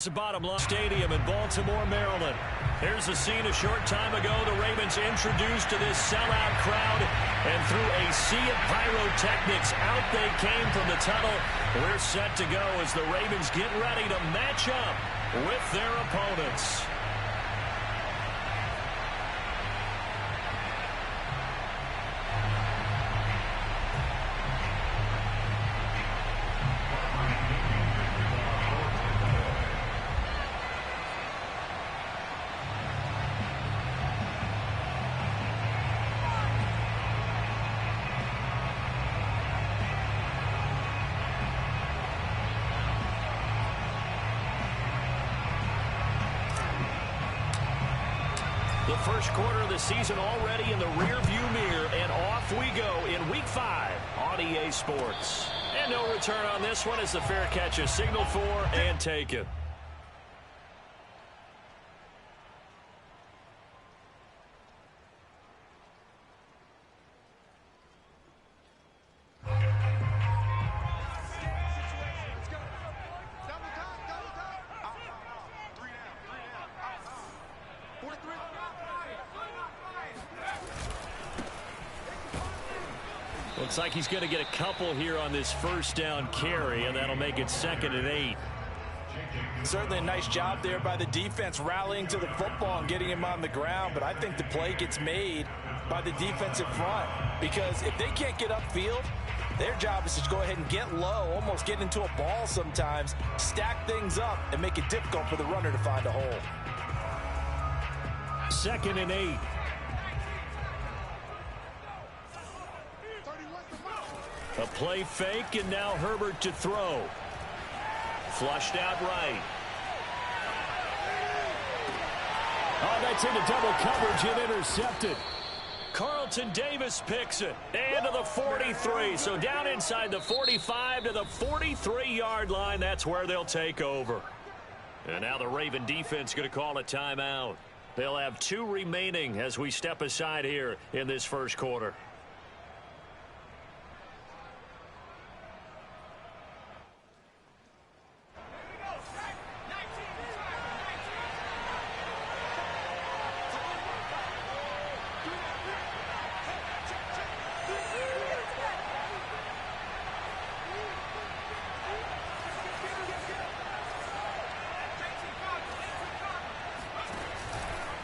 The bottom line stadium in Baltimore, Maryland. Here's a scene a short time ago. The Ravens introduced to this sellout crowd, and through a sea of pyrotechnics, out they came from the tunnel. We're set to go as the Ravens get ready to match up with their opponents. The first quarter of the season already in the rearview mirror, and off we go in Week 5 on EA Sports. And no return on this one as the fair catch is signaled for and taken. Looks like he's going to get a couple here on this first down carry, and that'll make it 2nd and 8. Certainly a nice job there by the defense rallying to the football and getting him on the ground, but I think the play gets made by the defensive front because if they can't get upfield, their job is to go ahead and get low, almost get into a ball sometimes, stack things up, and make it difficult for the runner to find a hole. 2nd and 8. A play fake, and now Herbert to throw. Flushed out right. Oh, that's into double coverage and intercepted. Carlton Davis picks it. And to the 43. So down inside the 45 to the 43-yard line. That's where they'll take over. And now the Raven defense going to call a timeout. They'll have 2 remaining as we step aside here in this first quarter.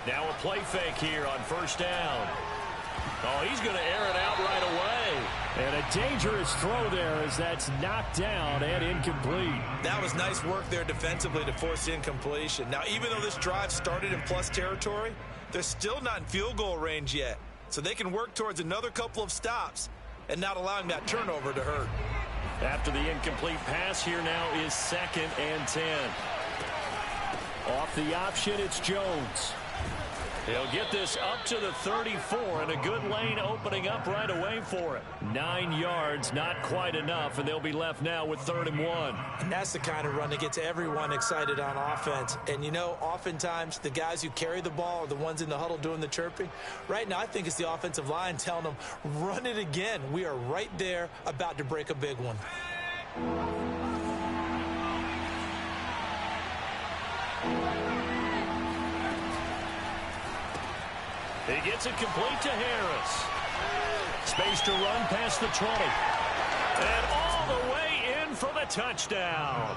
Now a play fake here on first down. Oh, he's going to air it out right away. And a dangerous throw there as that's knocked down and incomplete. That was nice work there defensively to force incompletion. Now, even though this drive started in plus territory, they're still not in field goal range yet. So they can work towards another couple of stops and not allowing that turnover to hurt. After the incomplete pass, here now is 2nd and 10. Off the option, it's Jones. He'll get this up to the 34, and a good lane opening up right away for it. 9 yards, not quite enough, and they'll be left now with 3rd and 1. And that's the kind of run that gets everyone excited on offense. And, you know, oftentimes the guys who carry the ball are the ones in the huddle doing the chirping. Right now, I think it's the offensive line telling them, run it again. We are right there about to break a big one. He gets it complete to Harris. Space to run past the 20. And all the way in for the touchdown.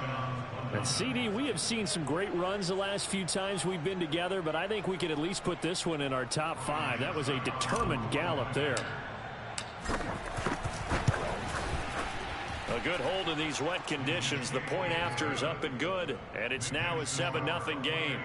And CD, we have seen some great runs the last few times we've been together, but I think we could at least put this one in our top 5. That was a determined gallop there. A good hold in these wet conditions. The point after is up and good, and it's now a 7-0 game.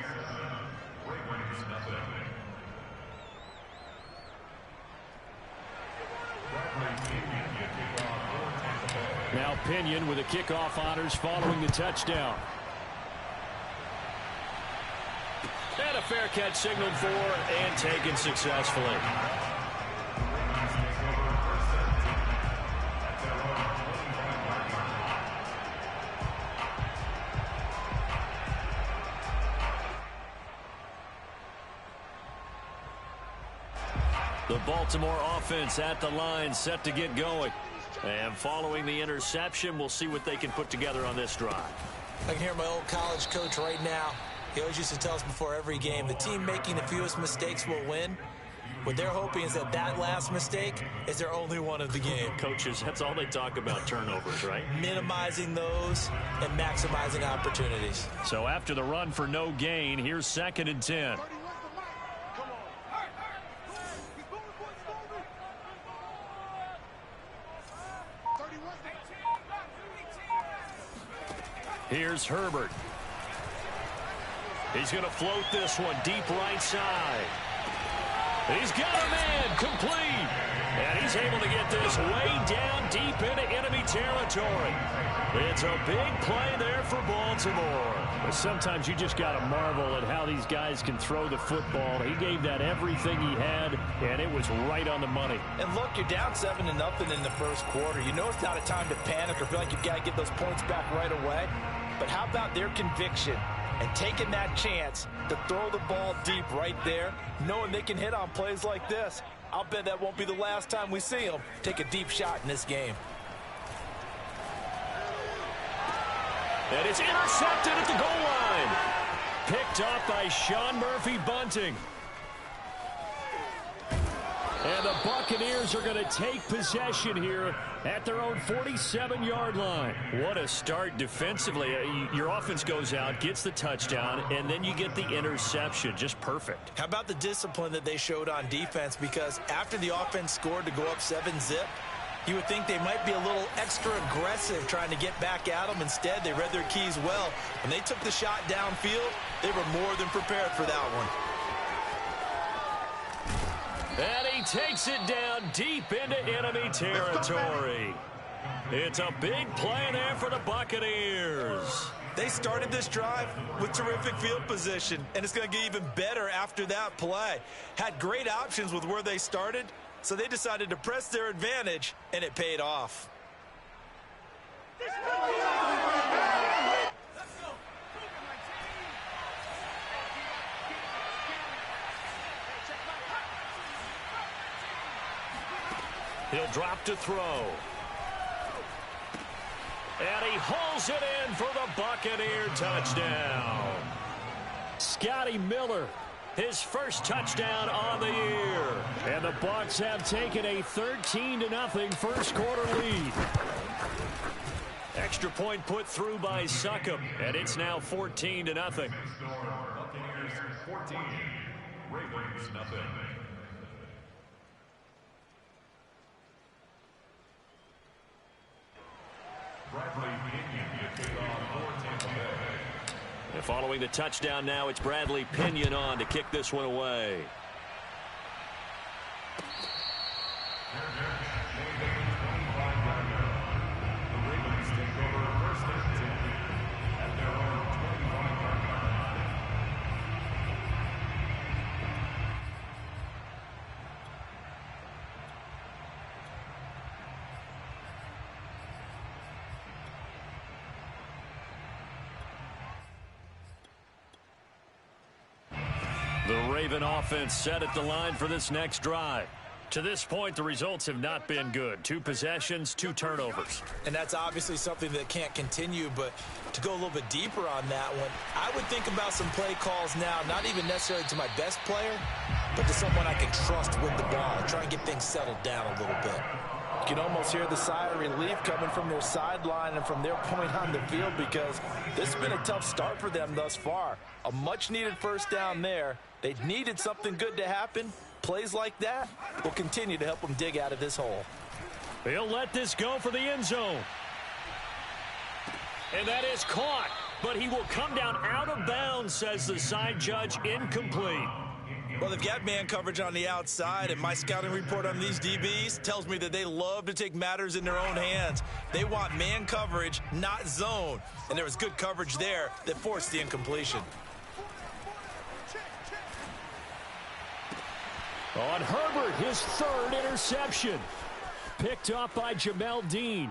Now Pinion with the kickoff honors following the touchdown. And a fair catch signaled for and taken successfully. The Baltimore offense at the line, set to get going. And following the interception, we'll see what they can put together on this drive. I can hear my old college coach right now. He always used to tell us before every game, the team making the fewest mistakes will win. What they're hoping is that last mistake is their only one of the game. Coaches, that's all they talk about, turnovers, right? Minimizing those and maximizing opportunities. So after the run for no gain, here's 2nd and 10. Here's Herbert. He's going to float this one deep right side. He's got a man complete. And he's able to get this way down deep into enemy territory. It's a big play there for Baltimore. But sometimes you just got to marvel at how these guys can throw the football. He gave that everything he had, and it was right on the money. And look, you're down 7-0 in the first quarter. You know it's not a time to panic or feel like you've got to get those points back right away. But how about their conviction and taking that chance to throw the ball deep right there, knowing they can hit on plays like this? I'll bet that won't be the last time we see them take a deep shot in this game. And it's intercepted at the goal line. Picked up by Sean Murphy-Bunting. And the Buccaneers are going to take possession here at their own 47-yard line. What a start defensively. Your offense goes out, gets the touchdown, and then you get the interception. Just perfect. How about the discipline that they showed on defense? Because after the offense scored to go up 7-zip, you would think they might be a little extra aggressive trying to get back at them. Instead, they read their keys well. When they took the shot downfield, they were more than prepared for that one. And he takes it down deep into enemy territory. It's a big play there for the Buccaneers. They started this drive with terrific field position, and it's going to get even better after that play. Had great options with where they started, so they decided to press their advantage, and it paid off. He'll drop to throw. And he hauls it in for the Buccaneer touchdown. Scotty Miller, his first touchdown on the year. And the Bucs have taken a 13-0 first quarter lead. Extra point put through by Succop, and it's now 14-0. Buccaneers 14, Ravens nothing. And following the touchdown now, it's Bradley Pinion on to kick this one away. The Raven offense set at the line for this next drive. To this point, the results have not been good. 2 possessions, 2 turnovers. And that's obviously something that can't continue, but to go a little bit deeper on that one, I would think about some play calls now, not even necessarily to my best player, but to someone I can trust with the ball, try and get things settled down a little bit. You can almost hear the sigh of relief coming from their sideline and from their point on the field, because this has been a tough start for them thus far. A much-needed first down there. They needed something good to happen. Plays like that will continue to help them dig out of this hole. He'll let this go for the end zone. And that is caught, but he will come down out of bounds, says the side judge. Incomplete. Well, they've got man coverage on the outside, and my scouting report on these DBs tells me that they love to take matters in their own hands. They want man coverage, not zone. And there was good coverage there that forced the incompletion. On Herbert, his 3rd interception. Picked up by Jamel Dean.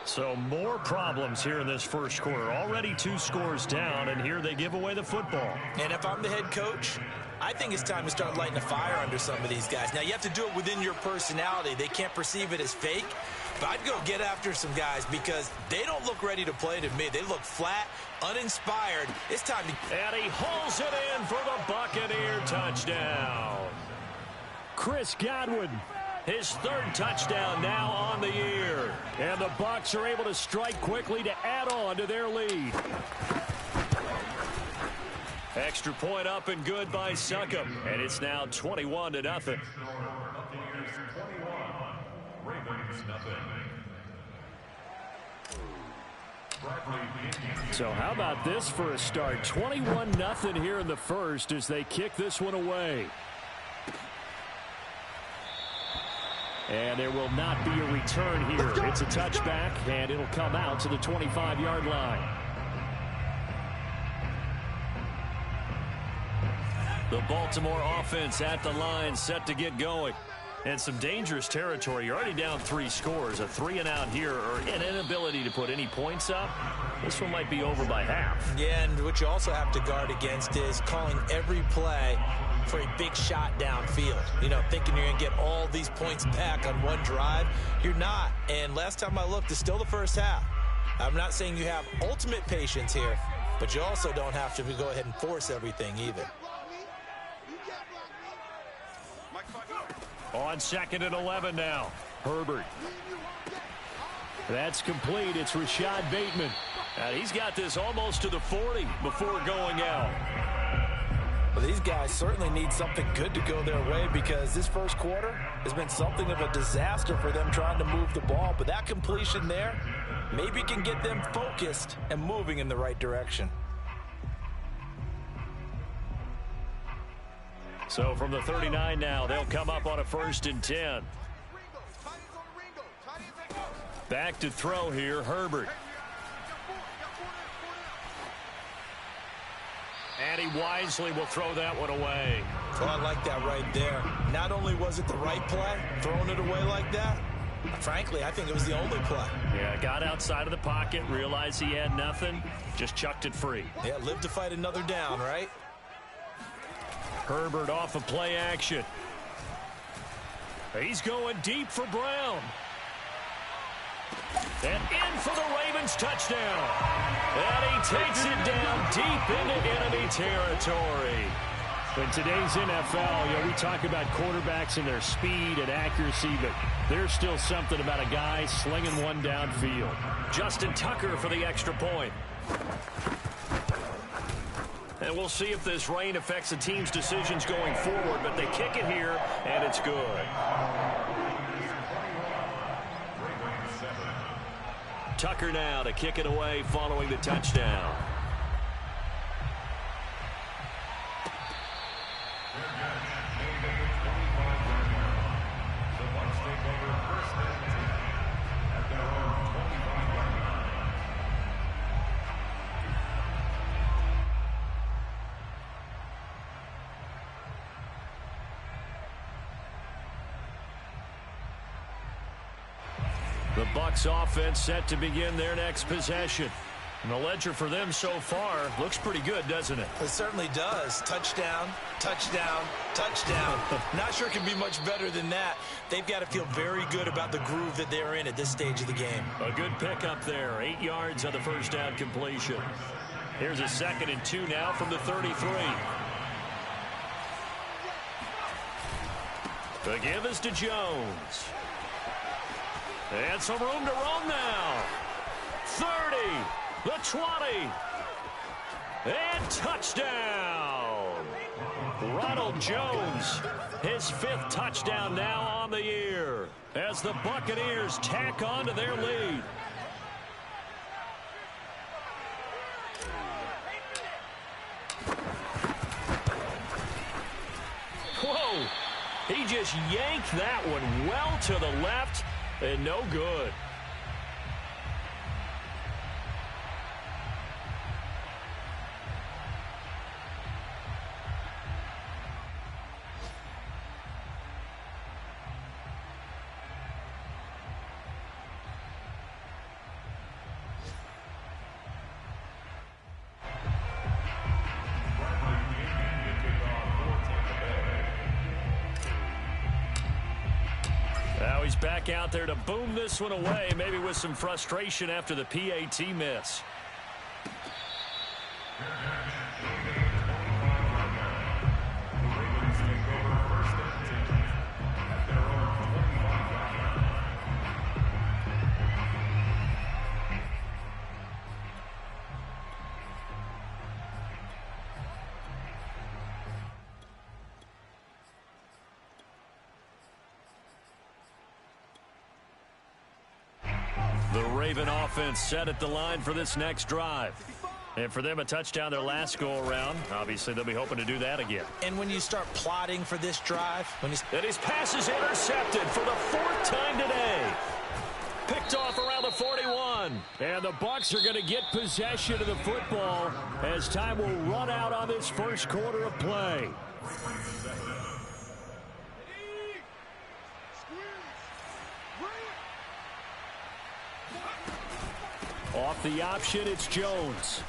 So more problems here in this first quarter. Already 2 scores down, and here they give away the football. And if I'm the head coach, I think it's time to start lighting a fire under some of these guys. Now, you have to do it within your personality. They can't perceive it as fake, I'd go get after some guys because they don't look ready to play to me. They look flat, uninspired. It's time to... And he hauls it in for the Buccaneer touchdown. Chris Godwin, his third touchdown now on the year. And the Bucs are able to strike quickly to add on to their lead. Extra point up and good by Succop. And it's now 21-0. So how about this for a start? 21-0 here in the first as they kick this one away. And there will not be a return here. It's a touchback, and it'll come out to the 25-yard line. The Baltimore offense at the line, set to get going. And some dangerous territory. You're already down 3 scores. A 3-and-out here, or an inability to put any points up. This one might be over by half. Yeah, and what you also have to guard against is calling every play for a big shot downfield. You know, thinking you're going to get all these points back on one drive. You're not. And last time I looked, it's still the first half. I'm not saying you have ultimate patience here, but you also don't have to go ahead and force everything either. On 2nd and 11 now. Herbert. That's complete. It's Rashad Bateman. And he's got this almost to the 40 before going out. Well, these guys certainly need something good to go their way because this first quarter has been something of a disaster for them trying to move the ball. But that completion there maybe can get them focused and moving in the right direction. So from the 39 now, they'll come up on a 1st and 10. Back to throw here, Herbert. And he wisely will throw that one away. Oh, I like that right there. Not only was it the right play, throwing it away like that, frankly, I think it was the only play. Yeah, got outside of the pocket, realized he had nothing, just chucked it free. Yeah, live to fight another down, right? Herbert off of play action. He's going deep for Brown. And in for the Ravens touchdown. And he takes it down deep into enemy territory. In today's NFL, you know, we talk about quarterbacks and their speed and accuracy, but there's still something about a guy slinging one downfield. Justin Tucker for the extra point. And we'll see if this rain affects the team's decisions going forward, but they kick it here, and it's good. Tucker now to kick it away following the touchdown. The Bucs offense set to begin their next possession. And the ledger for them so far looks pretty good, doesn't it? It certainly does. Touchdown, touchdown, touchdown. Not sure it can be much better than that. They've got to feel very good about the groove that they're in at this stage of the game. A good pickup there. 8 yards on the first down completion. Here's a 2nd and 2 now from the 33. The give is to Jones. And some room to run now. 30, the 20, and touchdown. Ronald Jones, his 5th touchdown now on the year as the Buccaneers tack on to their lead. Whoa, he just yanked that one well to the left. And no good. back out there to boom this one away, maybe with some frustration after the PAT miss. The Raven offense set at the line for this next drive. And for them, a touchdown their last go-around. Obviously, they'll be hoping to do that again. And when you start plotting for this drive, and his pass is intercepted for the 4th time today. Picked off around the 41. And the Bucs are going to get possession of the football as time will run out on this first quarter of play. Off the option, it's Jones.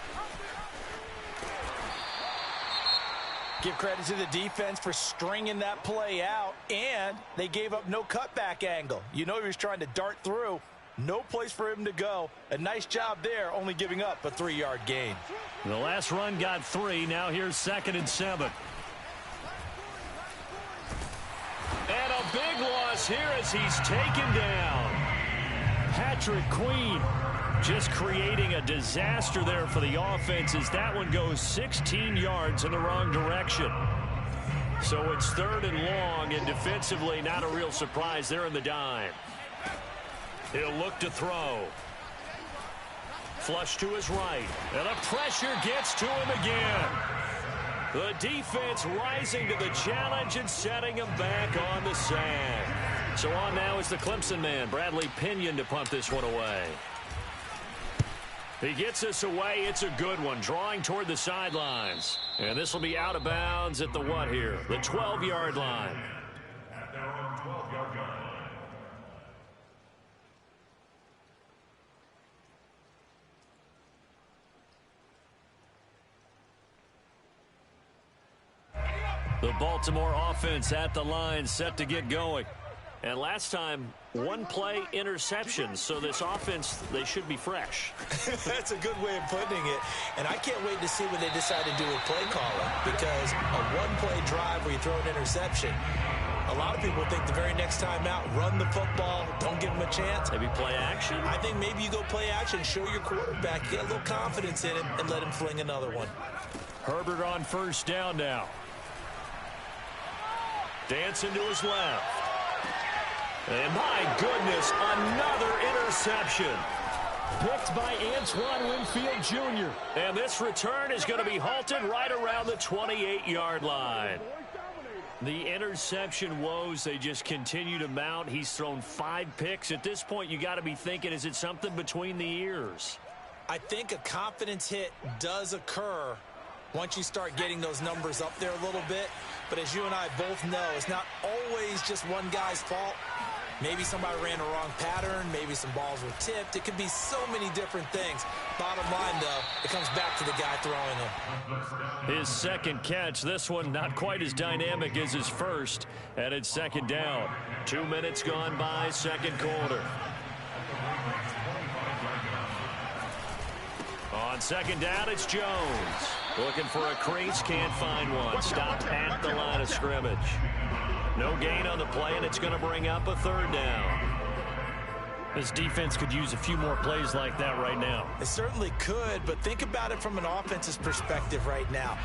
Give credit to the defense for stringing that play out, and they gave up no cutback angle. You know he was trying to dart through. No place for him to go. A nice job there, only giving up a 3-yard gain. The last run got 3. Now here's 2nd and 7. And a big loss here as he's taken down. Patrick Queen just creating a disaster there for the offense as that one goes 16 yards in the wrong direction. So it's 3rd and long, and defensively not a real surprise there in the dime. He'll look to throw. Flush to his right. And the pressure gets to him again. The defense rising to the challenge and setting him back on the sand. So on now is the Clemson man, Bradley Pinion, to punt this one away. He gets us away. It's a good one, drawing toward the sidelines. And this will be out of bounds at the what here? The 12-yard line. At their own 12-yard line. The Baltimore offense at the line, set to get going. And last time, 1 play interception. So this offense, they should be fresh. That's a good way of putting it. And I can't wait to see what they decide to do with play calling, because a 1-play drive where you throw an interception, a lot of people think the very next time out, run the football, don't give them a chance. Maybe play action? I think maybe you go play action, show your quarterback, get a little confidence in him, and let him fling another one. Herbert on 1st down now. Dancing to his left. And my goodness, another interception. Picked by Antoine Winfield Jr. And this return is going to be halted right around the 28-yard line. The interception woes, they just continue to mount. He's thrown 5 picks. At this point, you got to be thinking, is it something between the ears? I think a confidence hit does occur once you start getting those numbers up there a little bit. But as you and I both know, it's not always just one guy's fault. Maybe somebody ran a wrong pattern. Maybe some balls were tipped. It could be so many different things. Bottom line, though, it comes back to the guy throwing them. His 2nd catch, this one not quite as dynamic as his first. And it's 2nd down. 2 minutes gone by, 2nd quarter. On 2nd down, it's Jones. Looking for a crease, can't find one. Stopped at the line of scrimmage. No gain on the play, and it's going to bring up a 3rd down. This defense could use a few more plays like that right now. It certainly could, but think about it from an offense's perspective right now.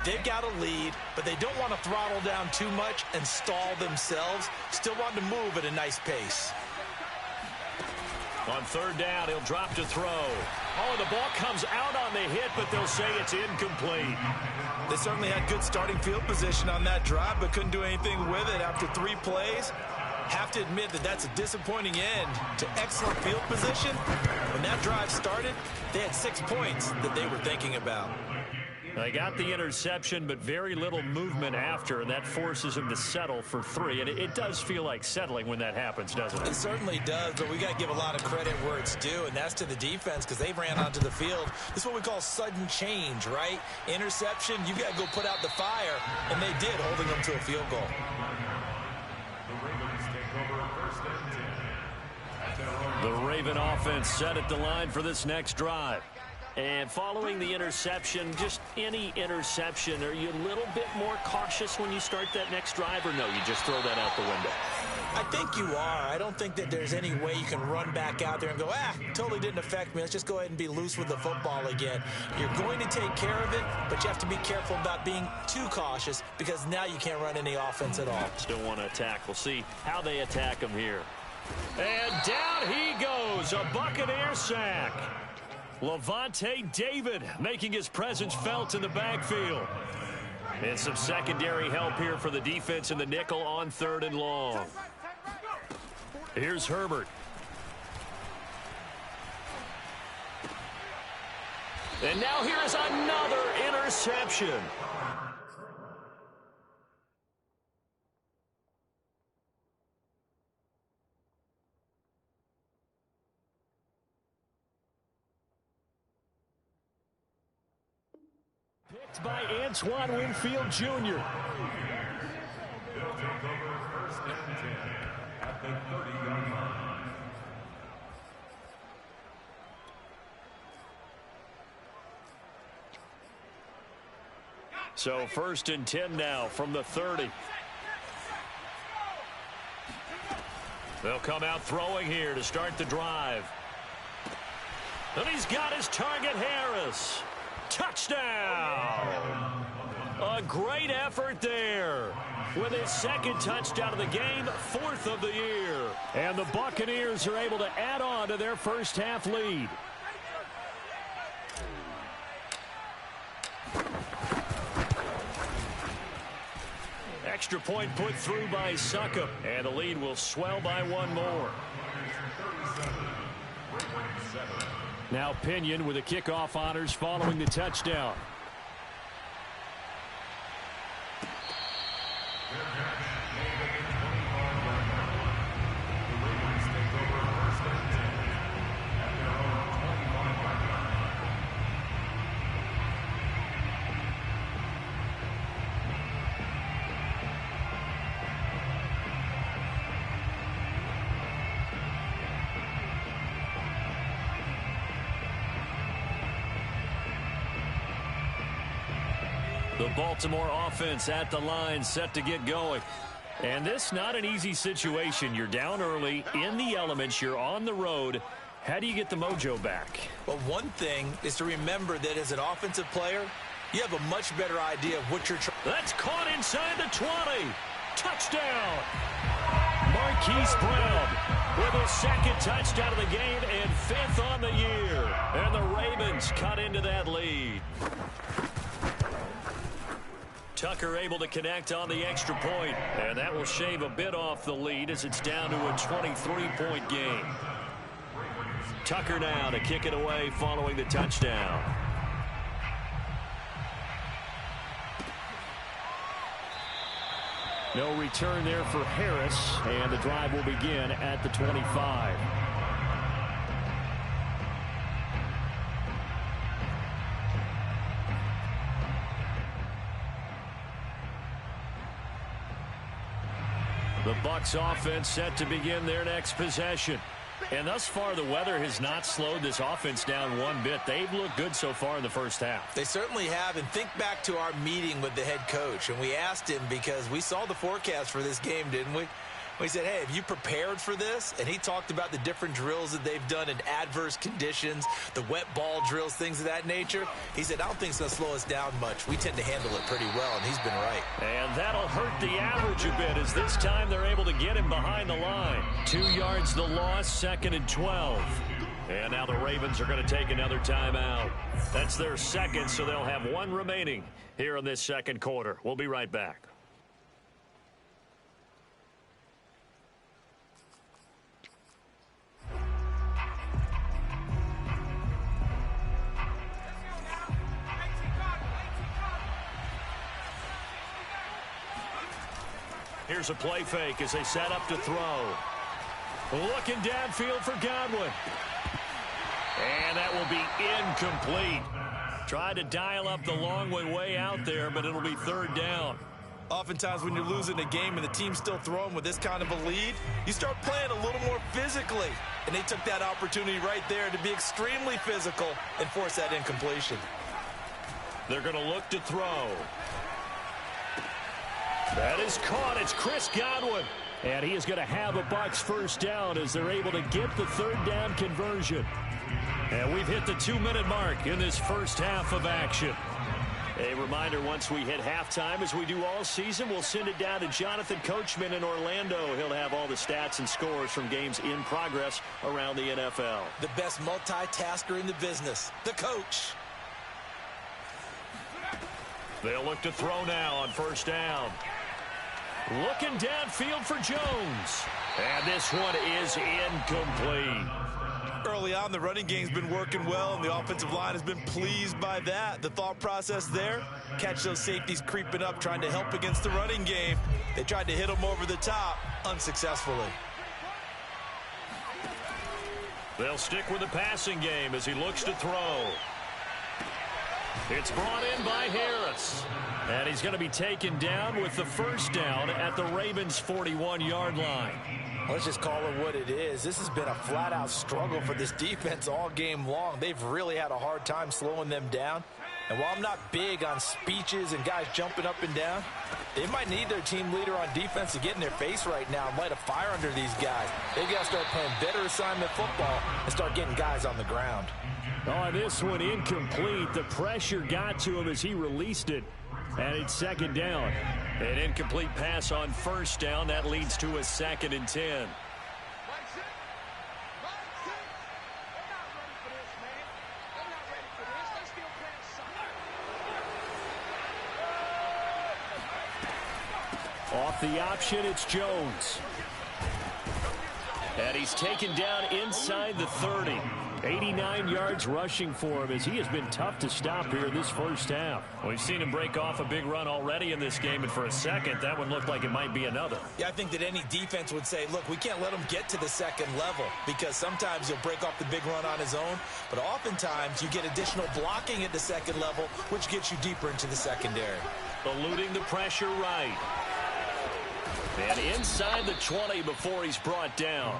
They've got a lead, but they don't want to throttle down too much and stall themselves. Still want to move at a nice pace. On 3rd down, he'll drop to throw. Oh, the ball comes out on the hit, but they'll say it's incomplete. They certainly had good starting field position on that drive, but couldn't do anything with it after 3 plays. Have to admit that that's a disappointing end to excellent field position. When that drive started, they had 6 points that they were thinking about. They got the interception, but very little movement after, and that forces them to settle for 3. And it does feel like settling when that happens, doesn't it? It certainly does, but we got to give a lot of credit where it's due, and that's to the defense, because they ran onto the field. This is what we call sudden change, right? Interception, you got to go put out the fire, and they did, holding them to a field goal. The Ravens take over The Raven offense set at the line for this next drive. And following the interception, just any interception, are you a little bit more cautious when you start that next drive, or no, you just throw that out the window? I think you are. I don't think that there's any way you can run back out there and go, totally didn't affect me. Let's just go ahead and be loose with the football again. You're going to take care of it, but you have to be careful about being too cautious because now you can't run any offense at all. Still want to attack. We'll see how they attack him here. And down he goes, a Buccaneer sack. Lavonte David making his presence felt in the backfield. And some secondary help here for the defense in the nickel on 3rd and long. Here's Herbert. And now here's another interception. Picked by Antoine Winfield Jr. They'll take over 1st and 10 at the 30-yard line. So 1st and 10 now from the 30. They'll come out throwing here to start the drive. And he's got his target, Harris. Touchdown! A great effort there. With his 2nd touchdown of the game, 4th of the year. And the Buccaneers are able to add on to their first half lead. Extra point put through by Succop. And the lead will swell by 1 more. Now Pinion with the kickoff honors following the touchdown. The Baltimore offense at the line, set to get going. And this not an easy situation. You're down early, in the elements, you're on the road. How do you get the mojo back? Well, one thing is to remember that as an offensive player, you have a much better idea of what you're trying. That's caught inside the 20. Touchdown! Marquise Brown with his 2nd touchdown of the game and 5th on the year. And the Ravens cut into that lead. Tucker able to connect on the extra point, and that will shave a bit off the lead as it's down to a 23-point game. Tucker now to kick it away following the touchdown. No return there for Harris, and the drive will begin at the 25. The Bucs offense set to begin their next possession. And thus far, the weather has not slowed this offense down one bit. They've looked good so far in the first half. They certainly have. And think back to our meeting with the head coach. And we asked him because we saw the forecast for this game, didn't we? We said, hey, have you prepared for this? And he talked about the different drills that they've done in adverse conditions, the wet ball drills, things of that nature. He said, I don't think it's going to slow us down much. We tend to handle it pretty well, and he's been right. And that'll hurt the average a bit as this time they're able to get him behind the line. 2 yards the loss, 2nd and 12. And now the Ravens are going to take another timeout. That's their 2nd, so they'll have 1 remaining here in this 2nd quarter. We'll be right back. Here's a play fake as they set up to throw. Looking downfield for Godwin. And that will be incomplete. Tried to dial up the long way out there, but it'll be 3rd down. Oftentimes when you're losing a game and the team's still throwing with this kind of a lead, you start playing a little more physically. And they took that opportunity right there to be extremely physical and force that incompletion. They're going to look to throw. That is caught. It's Chris Godwin. And he is going to have a Bucs first down as they're able to get the third down conversion. And we've hit the 2-minute mark in this first half of action. A reminder, once we hit halftime, as we do all season, we'll send it down to Jonathan Coachman in Orlando. He'll have all the stats and scores from games in progress around the NFL. The best multitasker in the business, the coach. They'll look to throw now on first down. Looking downfield for Jones. And this one is incomplete. Early on, the running game's been working well, and the offensive line has been pleased by that. The thought process there, catch those safeties creeping up, trying to help against the running game. They tried to hit them over the top, unsuccessfully. They'll stick with the passing game as he looks to throw. It's brought in by Harris. And he's going to be taken down with the first down at the Ravens' 41-yard line. Let's just call it what it is. This has been a flat-out struggle for this defense all game long. They've really had a hard time slowing them down. And while I'm not big on speeches and guys jumping up and down, they might need their team leader on defense to get in their face right now and light a fire under these guys. They've got to start playing better assignment football and start getting guys on the ground. Oh, this one incomplete. The pressure got to him as he released it. And it's second down. An incomplete pass on first down. That leads to a 2nd and 10. Off the option, it's Jones. And he's taken down inside the 30. 89 yards rushing for him as he has been tough to stop here this first half. We've seen him break off a big run already in this game, and for a second, that one looked like it might be another. Yeah, I think that any defense would say, look, we can't let him get to the second level because sometimes he'll break off the big run on his own, but oftentimes you get additional blocking at the second level, which gets you deeper into the secondary. Eluding the pressure right. And inside the 20 before he's brought down.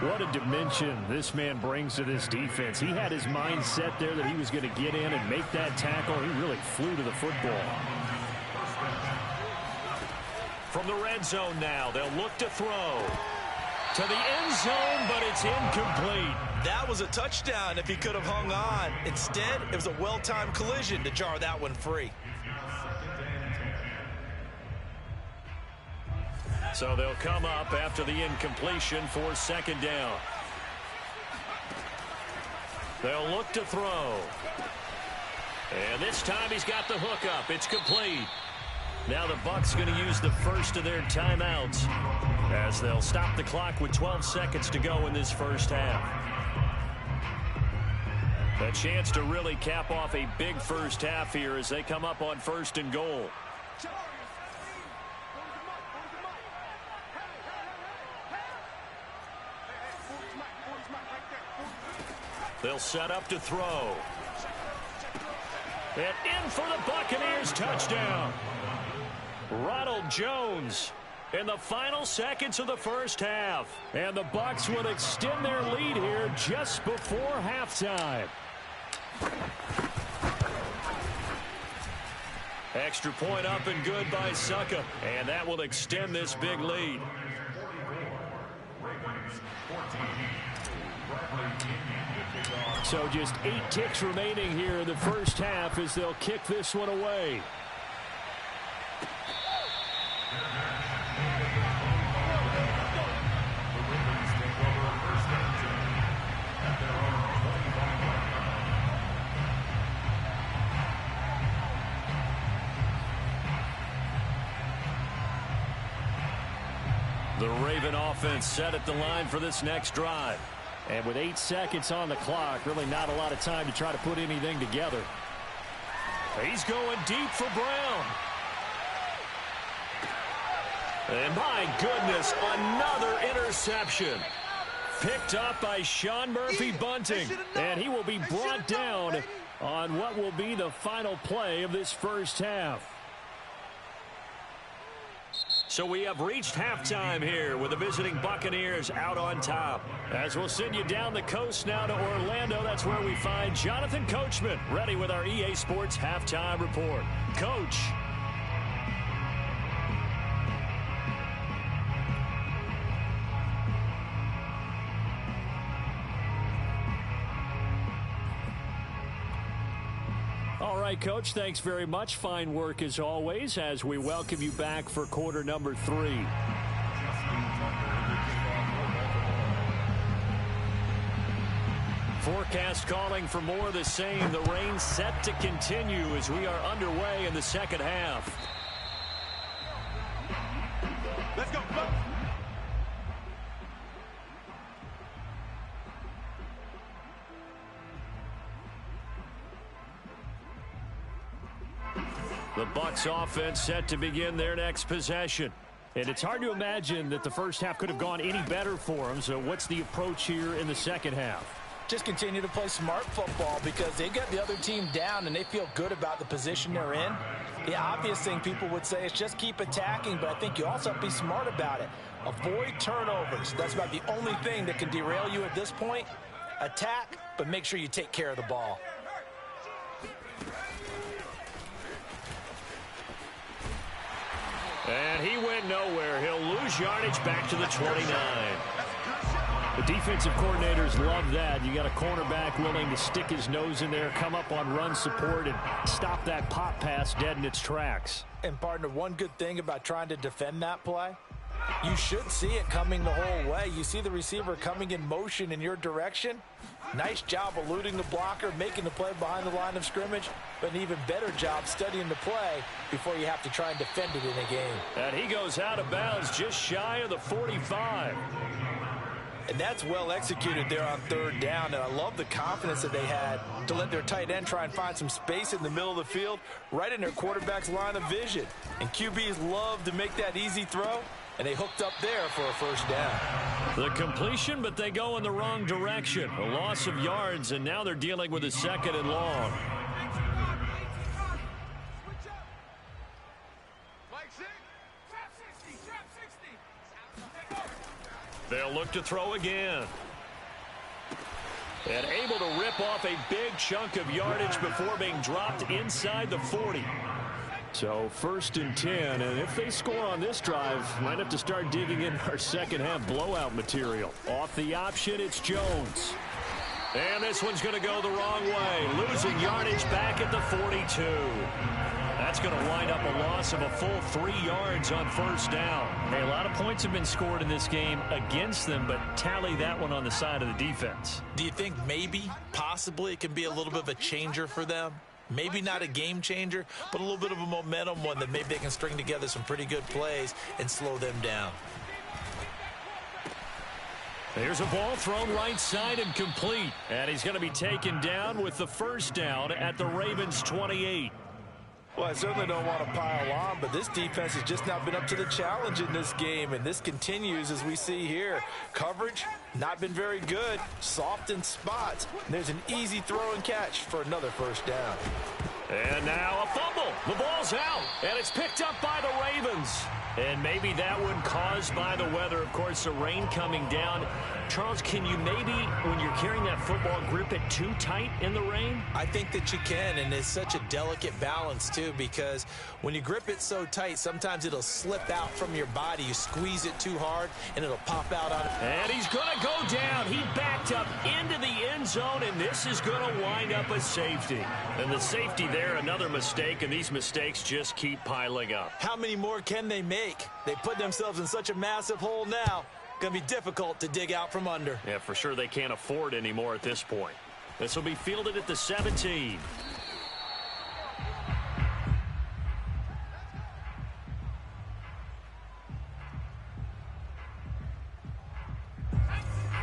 What a dimension this man brings to this defense. He had his mind set there that he was going to get in and make that tackle. He really flew to the football. From the red zone now, they'll look to throw. To the end zone, but it's incomplete. That was a touchdown if he could have hung on. Instead, it was a well-timed collision to jar that one free. So they'll come up after the incompletion for second down. They'll look to throw. And this time he's got the hook up. It's complete. Now the Bucs going to use the first of their timeouts as they'll stop the clock with 12 seconds to go in this first half. A chance to really cap off a big first half here as they come up on 1st and goal. They'll set up to throw. And in for the Buccaneers touchdown. Ronald Jones in the final seconds of the first half. And the Bucs will extend their lead here just before halftime. Extra point up and good by Succop. And that will extend this big lead. So just 8 ticks remaining here in the first half as they'll kick this one away. The Raven offense set at the line for this next drive. And with 8 seconds on the clock, really not a lot of time to try to put anything together. He's going deep for Brown. And my goodness, another interception. Picked up by Sean Murphy-Bunting. And he will be brought down on what will be the final play of this first half. So we have reached halftime here with the visiting Buccaneers out on top. As we'll send you down the coast now to Orlando, that's where we find Jonathan Coachman ready with our EA Sports halftime report. Coach. All right, Coach, thanks very much. Fine work as always as we welcome you back for quarter number 3. Forecast calling for more of the same. The rain set to continue as we are underway in the second half. Let's go, go. The Bucs offense set to begin their next possession. And it's hard to imagine that the first half could have gone any better for them. So what's the approach here in the second half? Just continue to play smart football because they got the other team down and they feel good about the position they're in. The obvious thing people would say is just keep attacking, but I think you also have to be smart about it. Avoid turnovers. That's about the only thing that can derail you at this point. Attack, but make sure you take care of the ball. And he went nowhere. He'll lose yardage back to the 29. The defensive coordinators love that. You got a cornerback willing to stick his nose in there, come up on run support, and stop that pop pass dead in its tracks. And, partner, one good thing about trying to defend that play, you should see it coming the whole way. You see the receiver coming in motion in your direction. Nice job eluding the blocker, making the play behind the line of scrimmage, but an even better job studying the play before you have to try and defend it in a game. And he goes out of bounds just shy of the 45. And that's well executed there on third down, and I love the confidence that they had to let their tight end try and find some space in the middle of the field, right in their quarterback's line of vision. And QBs love to make that easy throw, and they hooked up there for a first down. The completion, but they go in the wrong direction. A loss of yards, and now they're dealing with a second and long. They'll look to throw again. And able to rip off a big chunk of yardage before being dropped inside the 40. So 1st and 10, and if they score on this drive, might have to start digging in our second half blowout material. Off the option, it's Jones. And this one's going to go the wrong way, losing yardage back at the 42. That's going to wind up a loss of a full 3 yards on first down. Hey, a lot of points have been scored in this game against them, but tally that one on the side of the defense. Do you think maybe, possibly, it can be a little bit of a changer for them? Maybe not a game changer, but a little bit of a momentum one that maybe they can string together some pretty good plays and slow them down. There's a ball thrown right side and complete. And he's going to be taken down with the first down at the Ravens' 28. Well, I certainly don't want to pile on, but this defense has just not been up to the challenge in this game, and this continues as we see here. Coverage, not been very good, soft in spots. And there's an easy throw and catch for another first down. And now a fumble. The ball's out, and it's picked up by the Ravens. And maybe that one caused by the weather. Of course, the rain coming down. Charles, can you maybe, when you're carrying that football, grip it too tight in the rain? I think that you can, and it's such a delicate balance, too, because when you grip it so tight, sometimes it'll slip out from your body. You squeeze it too hard, and it'll pop out on it. And he's going to go down. He backed up into the end zone, and this is going to wind up a safety. And the safety there, another mistake, and these mistakes just keep piling up. How many more can they make? They put themselves in such a massive hole now. Going to be difficult to dig out from under. Yeah, for sure they can't afford anymore at this point. This will be fielded at the 17.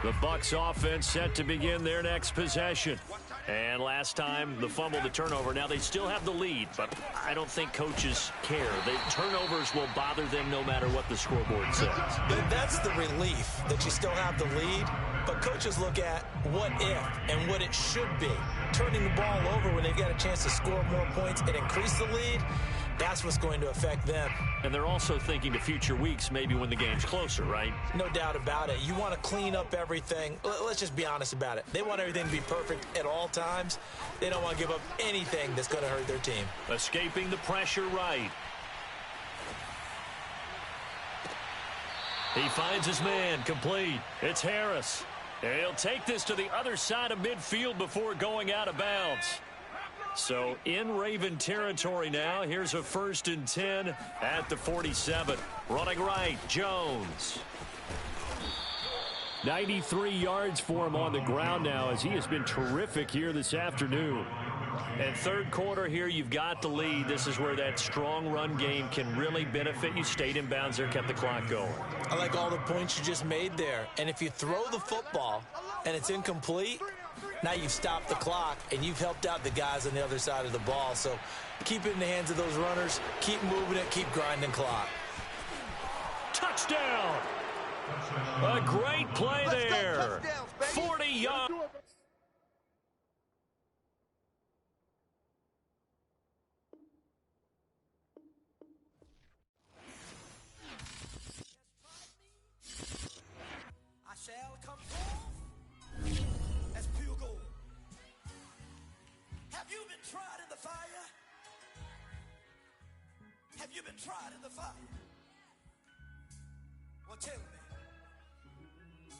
The Bucs offense set to begin their next possession. And last time, the fumble, the turnover. Now they still have the lead, but I don't think coaches care. The turnovers will bother them no matter what the scoreboard says. That's the relief that you still have the lead, but coaches look at what if and what it should be. Turning the ball over when they they've got a chance to score more points and increase the lead, that's what's going to affect them. And they're also thinking to future weeks, maybe when the game's closer, right? No doubt about it. You want to clean up everything. Let's just be honest about it. They want everything to be perfect at all times. They don't want to give up anything that's going to hurt their team. Escaping the pressure right. He finds his man, complete. It's Harris. He'll take this to the other side of midfield before going out of bounds. So in Raven territory now. Here's a 1st and 10 at the 47. Running right, Jones. 93 yards for him on the ground now as he has been terrific here this afternoon. And third quarter here, you've got the lead. This is where that strong run game can really benefit you. Stayed in bounds there, kept the clock going. I like all the points you just made there. And if you throw the football and it's incomplete, now you've stopped the clock and you've helped out the guys on the other side of the ball. So keep it in the hands of those runners. Keep moving it. Keep grinding clock. Touchdown! A great play there. 40 yards. Shall come forth as pure gold. Have you been tried in the fire? Have you been tried in the fire? Well, tell me,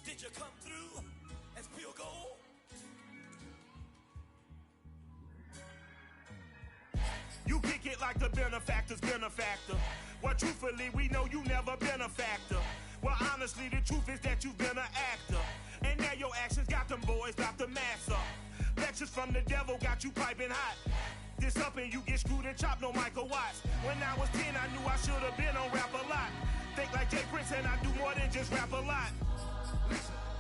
did you come through as pure gold? You kick it like the benefactor's benefactor. Well, truthfully, we know you never been a factor. Well, honestly, the truth is that you've been an actor. And now your actions got them boys about to mass up. Lectures from the devil got you piping hot. This up and you get screwed and chopped, no Michael Watts. When I was 10, I knew I should have been on Rap a Lot. Think like Jay Prince and I do more than just rap a lot.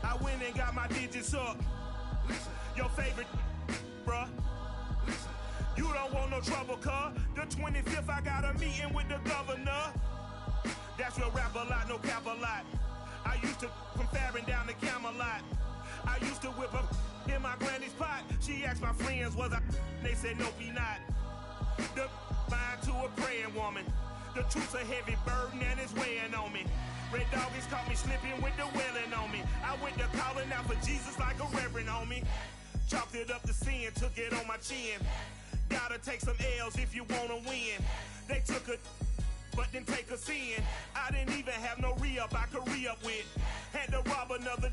I went and got my digits up. Your favorite, bruh. You don't want no trouble, cuz. The 25th, I got a meeting with the governor. That's real rap a lot, no cap a lot. I used to from Farron down to Camelot. I used to whip up in my granny's pot. She asked my friends, was I? They said, no, be not. The mind to a praying woman. The truth's a heavy burden and it's weighing on me. Red Doggies caught me slipping with the wailing on me. I went to calling out for Jesus like a reverend on me. Chalked it up to sin, took it on my chin. Gotta take some L's if you wanna win. They took a but didn't take a sin. I didn't even have no re-up I could re-up with. Had to rob another